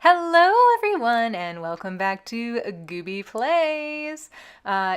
Hello everyone and welcome back to GoobyPlaeys.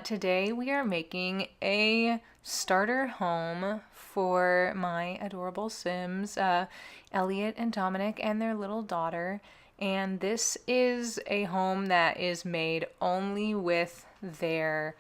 Today we are making a starter home for my adorable Sims, Elliot and Dominic and their little daughter. And this is a home that is made only with their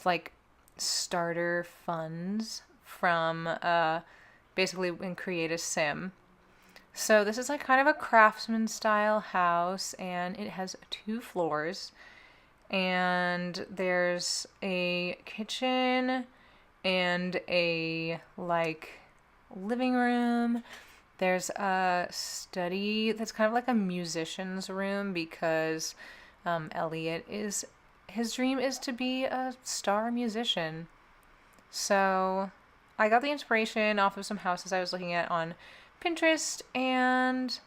like starter funds from basically when Create a Sim. So this is like kind of a craftsman style house, and it has 2 floors, and there's a kitchen and a like living room. There's a study that's kind of like a musician's room because Elliot is his dream is to be a star musician. So I got the inspiration off of some houses I was looking at on Pinterest, and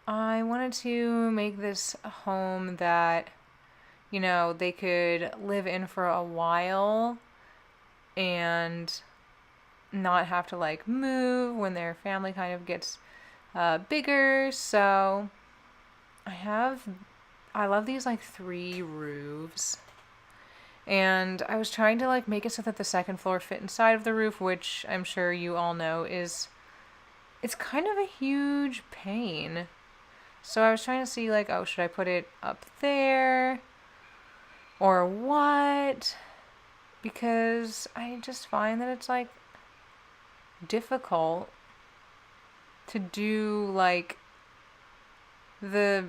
I wanted to make this a home that, they could live in for a while and not have to like move when their family kind of gets bigger. So I love these like 3 roofs. And I was trying to like make it so that the second floor fit inside of the roof, which I'm sure you all know it's kind of a huge pain. So I was trying to see like, oh, should I put it up there or what? Because I just find that it's like difficult to do like the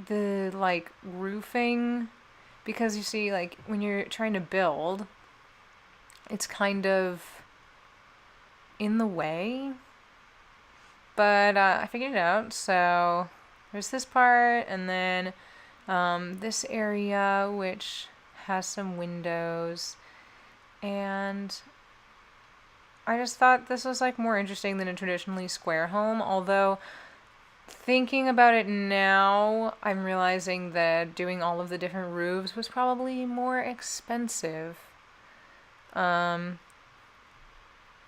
like roofing, because you see like when you're trying to build, it's kind of in the way. But I figured it out. So there's this part, and then this area which has some windows, and I just thought this was like more interesting than a traditionally square home. Although thinking about it now, I'm realizing that doing all of the different roofs was probably more expensive.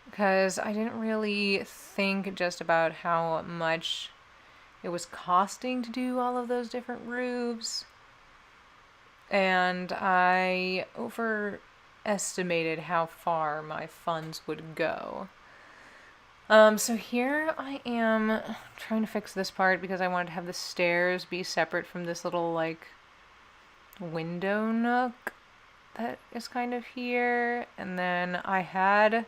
Because I didn't really think just about how much it was costing to do all of those different roofs. And I overestimated how far my funds would go. So here I am trying to fix this part because I wanted to have the stairs be separate from this little like window nook that is kind of here. And then I had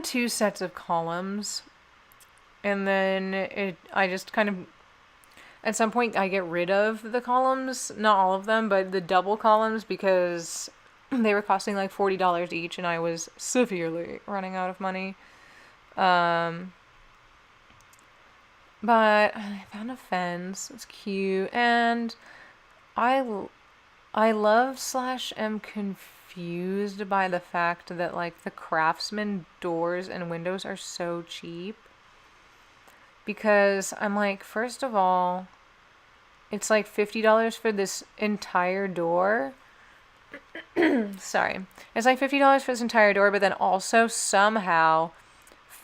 2 sets of columns, and then I just kind of, at some point I get rid of the columns, not all of them, but the double columns, because they were costing like $40 each, and I was severely running out of money. But I found a fence. It's cute, and I love / am confused by the fact that like the craftsman doors and windows are so cheap, because I'm like, first of all, it's like $50 for this entire door. Sorry. It's like $50 for this entire door, but then also somehow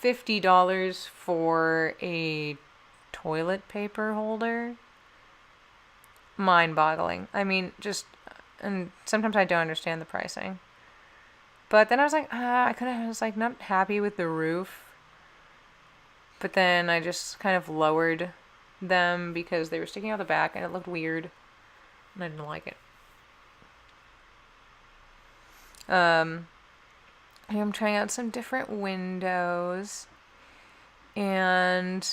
$50 for a toilet paper holder. Mind-boggling. I mean, and sometimes I don't understand the pricing. But then I was like, I was like not happy with the roof. But then I just kind of lowered them because they were sticking out the back and it looked weird. And I didn't like it. I'm trying out some different windows. And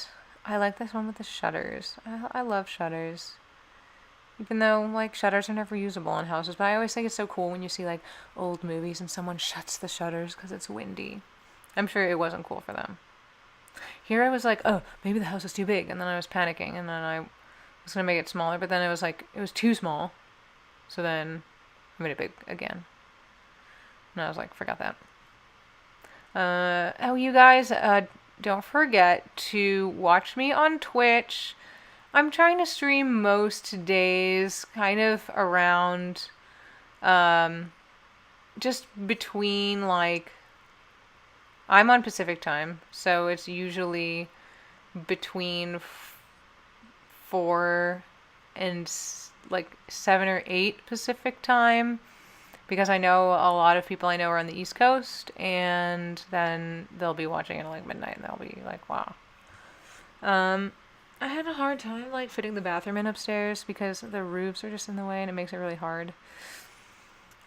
I like this one with the shutters. I love shutters. Even though, like, shutters are never usable in houses. But I always think it's so cool when you see, like, old movies and someone shuts the shutters because it's windy. I'm sure it wasn't cool for them. Here I was like, oh, maybe the house is too big. And then I was panicking. And then I was going to make it smaller. But then it was like, it was too small. So then I made it big again. And I was like, forgot that. Oh, you guys, don't forget to watch me on Twitch. I'm trying to stream most days, kind of around, just between, like, I'm on Pacific time, so it's usually between 4 and like 7 or 8 Pacific time, because I know a lot of people I know are on the East Coast, and then they'll be watching it at like midnight, and they'll be like, wow. I had a hard time like fitting the bathroom in upstairs because the roofs are just in the way, and it makes it really hard.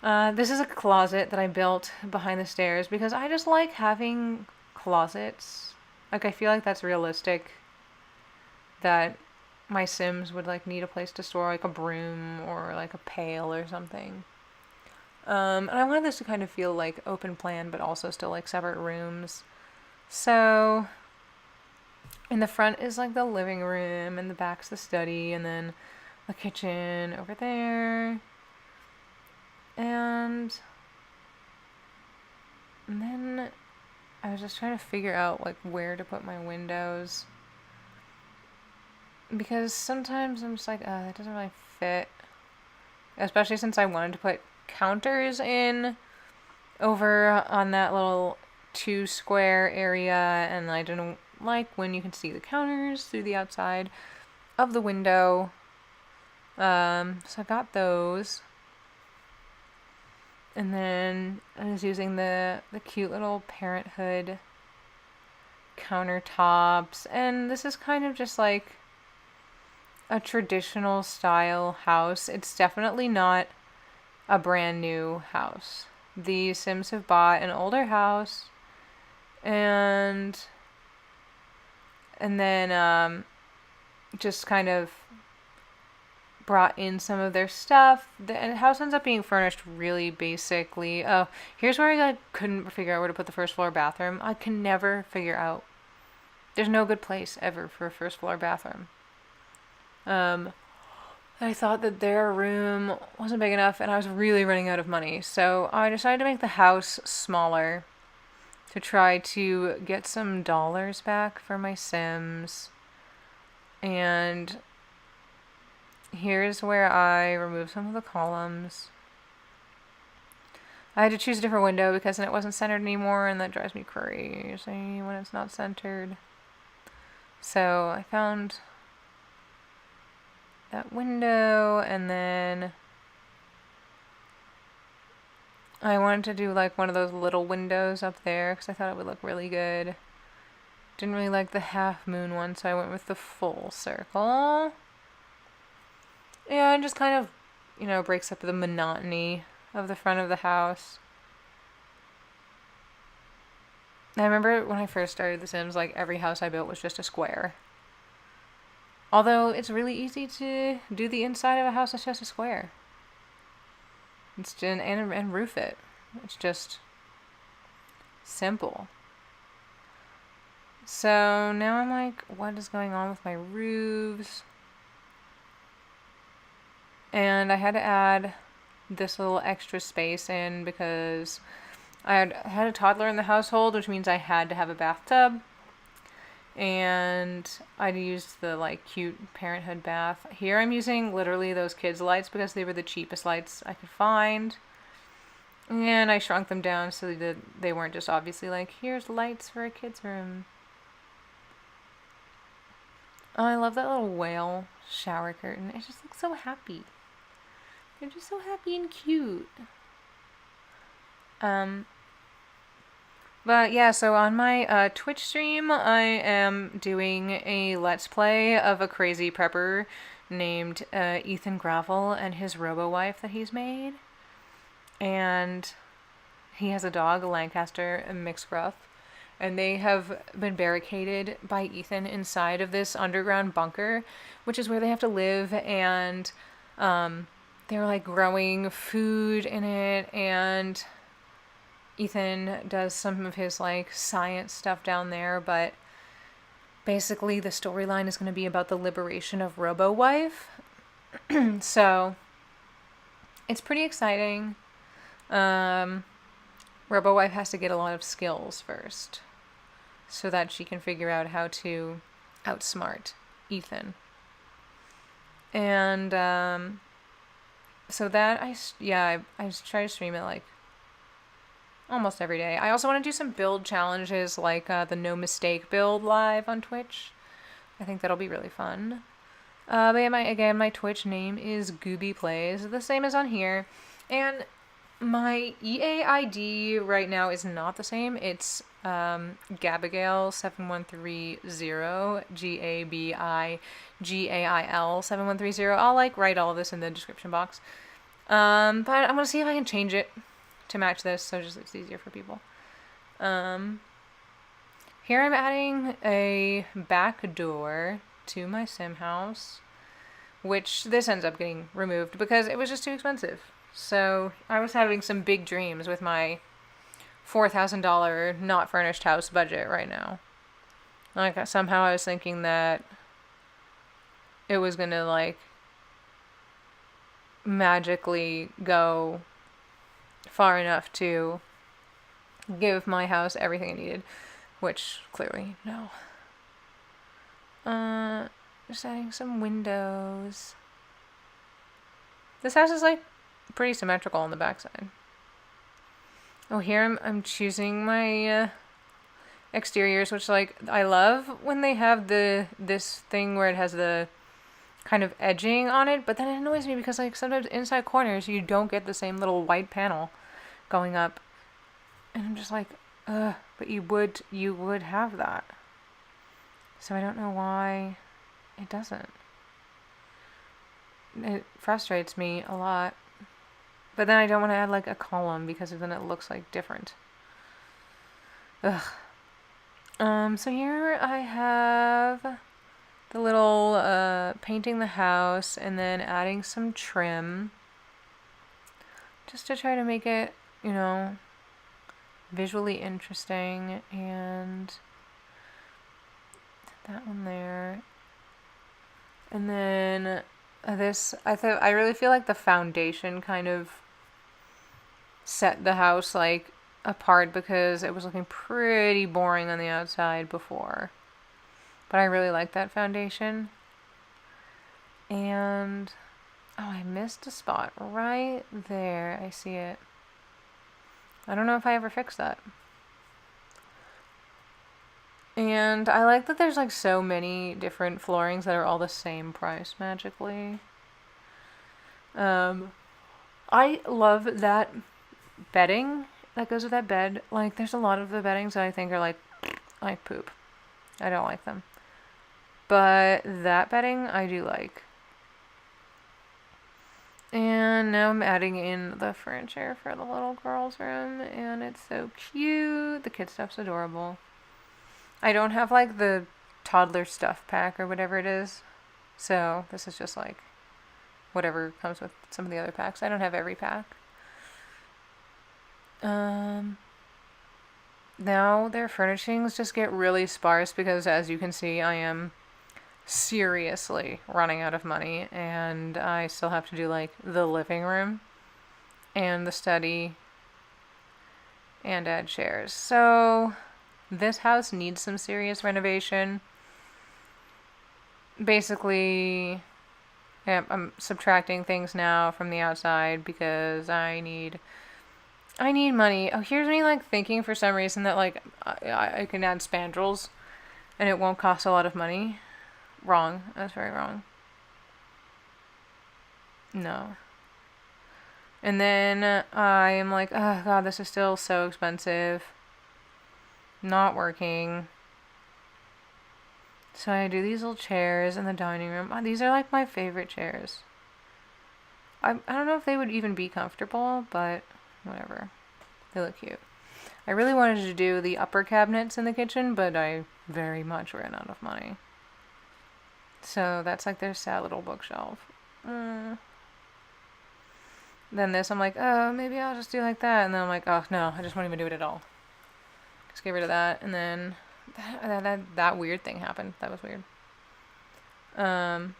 This is a closet that I built behind the stairs because I just like having closets. Like, I feel like that's realistic, that my Sims would like need a place to store like a broom or like a pail or something. And I wanted this to kind of feel like open plan, but also still like separate rooms. So in the front is like the living room, and the back's the study, and then the kitchen over there. And then I was just trying to figure out like where to put my windows, because sometimes I'm just like, that doesn't really fit. Especially since I wanted to put counters in over on that little 2 square area, and I didn't like when you can see the counters through the outside of the window. So I got those. And then I was using the cute little Parenthood countertops. And this is kind of just like a traditional style house. It's definitely not a brand new house. The Sims have bought an older house, and then just kind of brought in some of their stuff. The house ends up being furnished really basically. Oh, here's where I couldn't figure out where to put the first floor bathroom. I can never figure out. There's no good place ever for a first floor bathroom. I thought that their room wasn't big enough, and I was really running out of money. So I decided to make the house smaller to try to get some dollars back for my Sims. And here's where I removed some of the columns. I had to choose a different window because then it wasn't centered anymore, and that drives me crazy when it's not centered. So I found that window, and then I wanted to do like one of those little windows up there because I thought it would look really good. Didn't really like the half moon one, so I went with the full circle. Yeah, it just kind of, breaks up the monotony of the front of the house. I remember when I first started The Sims, like every house I built was just a square. Although it's really easy to do the inside of a house that's just a square. It's just, and roof it. It's just simple. So now I'm like, what is going on with my roofs? And I had to add this little extra space in because I had a toddler in the household, which means I had to have a bathtub. And I used the like cute Parenthood bath. Here I'm using literally those kids lights because they were the cheapest lights I could find. And I shrunk them down so that they weren't just obviously like, here's lights for a kid's room. Oh, I love that little whale shower curtain. It just looks so happy. They're just so happy and cute. But yeah, so on my Twitch stream, I am doing a Let's Play of a crazy prepper named Ethan Gravel and his robo-wife that he's made. And he has a dog, a Lancaster, a mixed gruff. And they have been barricaded by Ethan inside of this underground bunker, which is where they have to live. And they're like growing food in it, and Ethan does some of his like science stuff down there, but basically the storyline is going to be about the liberation of Robo-Wife. So it's pretty exciting. Robo-Wife has to get a lot of skills first so that she can figure out how to outsmart Ethan. And so that I try to stream it like almost every day. I also want to do some build challenges like the No Mistake build live on Twitch. I think that'll be really fun. But yeah, my Twitch name is GoobyPlaeys, the same as on here. And my EA ID right now is not the same. It's Gabigail7130, GABIGAIL7130. I'll write all of this in the description box. But I'm gonna see if I can change it to match this, so just it's easier for people. Here I'm adding a back door to my sim house, which this ends up getting removed because it was just too expensive. So I was having some big dreams with my $4,000 not furnished house budget right now. Somehow I was thinking that it was gonna magically go far enough to give my house everything it needed, which clearly no. Just adding some windows. This house is pretty symmetrical on the backside. Oh, here I'm choosing my exteriors, which I love when they have this thing where it has the kind of edging on it, but then it annoys me because sometimes inside corners you don't get the same little white panel going up, and I'm just but you would have that. So I don't know why it doesn't. It frustrates me a lot. But then I don't want to add a column because then it looks different. Ugh. So here I have the little painting the house and then adding some trim. Just to try to make it, visually interesting, and that one there. And then this, I really feel like the foundation kind of set the house apart because it was looking pretty boring on the outside before. But I really like that foundation. And oh, I missed a spot right there. I see it. I don't know if I ever fixed that. And I like that there's so many different floorings that are all the same price magically. I love that bedding that goes with that bed. There's a lot of the beddings that I think are like poop. I don't like them. But that bedding I do like. And now I'm adding in the furniture for the little girl's room, and it's so cute. The kid stuff's adorable. I don't have the toddler stuff pack or whatever it is, so this is just whatever comes with some of the other packs. I don't have every pack. Now their furnishings just get really sparse because, as you can see, I am seriously running out of money, and I still have to do the living room and the study and add chairs. So this house needs some serious renovation. Basically, yeah, I'm subtracting things now from the outside because I need money. Oh, here's me thinking for some reason that I can add spandrels and it won't cost a lot of money. Wrong. That's very wrong. No. And then I am oh god, this is still so expensive. Not working. So I do these little chairs in the dining room. Oh, these are my favorite chairs. I don't know if they would even be comfortable, but whatever. They look cute. I really wanted to do the upper cabinets in the kitchen, but I very much ran out of money. So that's their sad little bookshelf. Then this, I'm oh, maybe I'll just do that. And then I'm oh, no, I just won't even do it at all. Just get rid of that. And then that weird thing happened. That was weird. So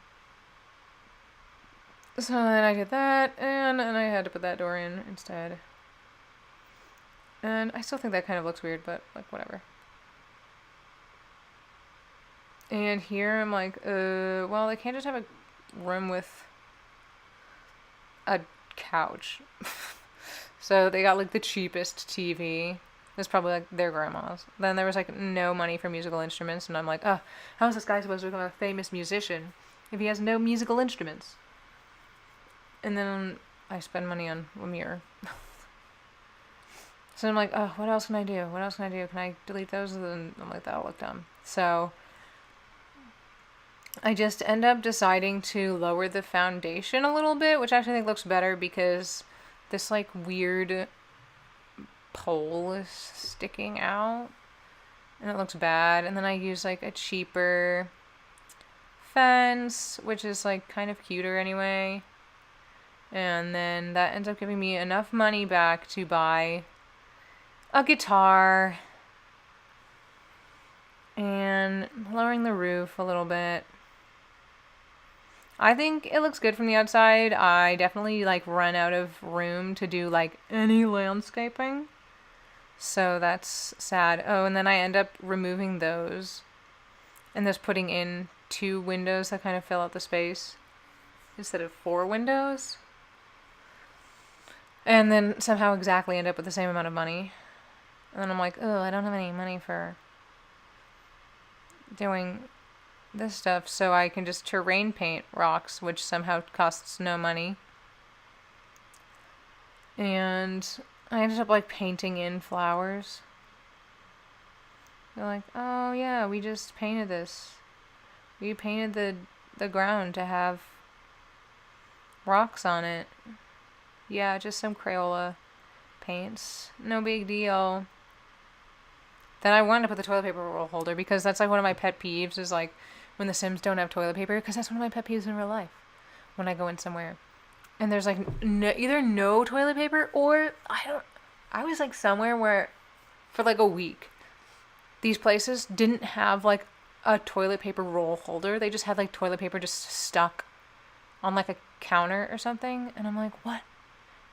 then I did that, and I had to put that door in instead. And I still think that kind of looks weird, but whatever. And here I'm well, they can't just have a room with a couch. So they got the cheapest TV. It's probably their grandma's. Then there was no money for musical instruments, and I'm oh, how is this guy supposed to become a famous musician if he has no musical instruments? And then I spend money on a mirror. So I'm like, oh, what else can I do? What else can I do? Can I delete those? And then I'm like, that'll look dumb. So I just end up deciding to lower the foundation a little bit, which I actually think looks better because this like weird pole is sticking out and it looks bad. And then I use like a cheaper fence, which is like kind of cuter anyway. And then that ends up giving me enough money back to buy a guitar and lowering the roof a little bit. I think it looks good from the outside. I definitely like run out of room to do like any landscaping. So that's sad. Oh, and then I end up removing those and just putting in 2 windows that kind of fill out the space instead of 4 windows. And then somehow exactly end up with the same amount of money. And then I'm like, oh, I don't have any money for doing this stuff, so I can just terrain paint rocks, which somehow costs no money. And I ended up like painting in flowers. They're like, oh yeah, we just painted this. We painted the ground to have rocks on it. Yeah, just some Crayola paints. No big deal. Then I wanted to put the toilet paper roll holder because that's like one of my pet peeves is like when the Sims don't have toilet paper, because that's one of my pet peeves in real life. When I go in somewhere and there's like either no toilet paper or I was like somewhere where for like a week these places didn't have like a toilet paper roll holder. They just had like toilet paper just stuck on like a counter or something. And I'm like, what?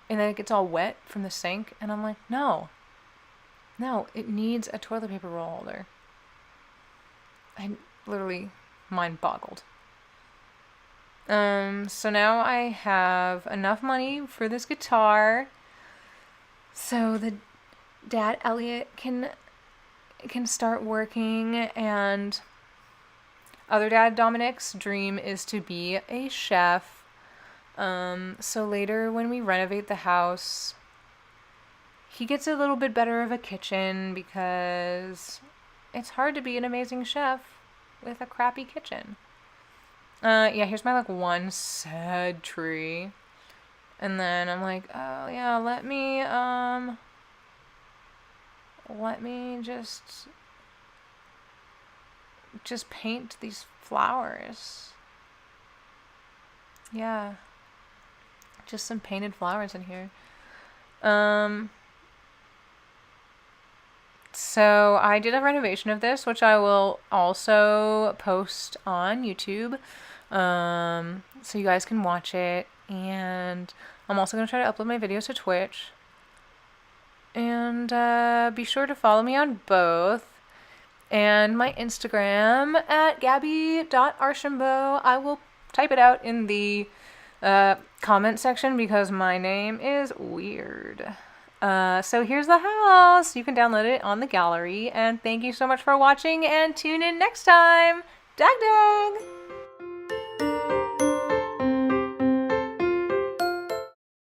And then it gets all wet from the sink. And I'm like, no, it needs a toilet paper roll holder. I literally mind boggled. So now I have enough money for this guitar. So the dad Elliot can start working, and other dad Dominic's dream is to be a chef. So later when we renovate the house, he gets a little bit better of a kitchen because it's hard to be an amazing chef with a crappy kitchen. Yeah, here's my like one sad tree. And then I'm like, oh yeah, let me just paint these flowers. Yeah. Just some painted flowers in here. So I did a renovation of this, which I will also post on YouTube. So you guys can watch it. And I'm also going to try to upload my videos to Twitch. And be sure to follow me on both. And my Instagram at gabby.archambault. I will type it out in the comment section because my name is weird. So here's the house. You can download it on the gallery. And thank you so much for watching, and tune in next time. Dag dag!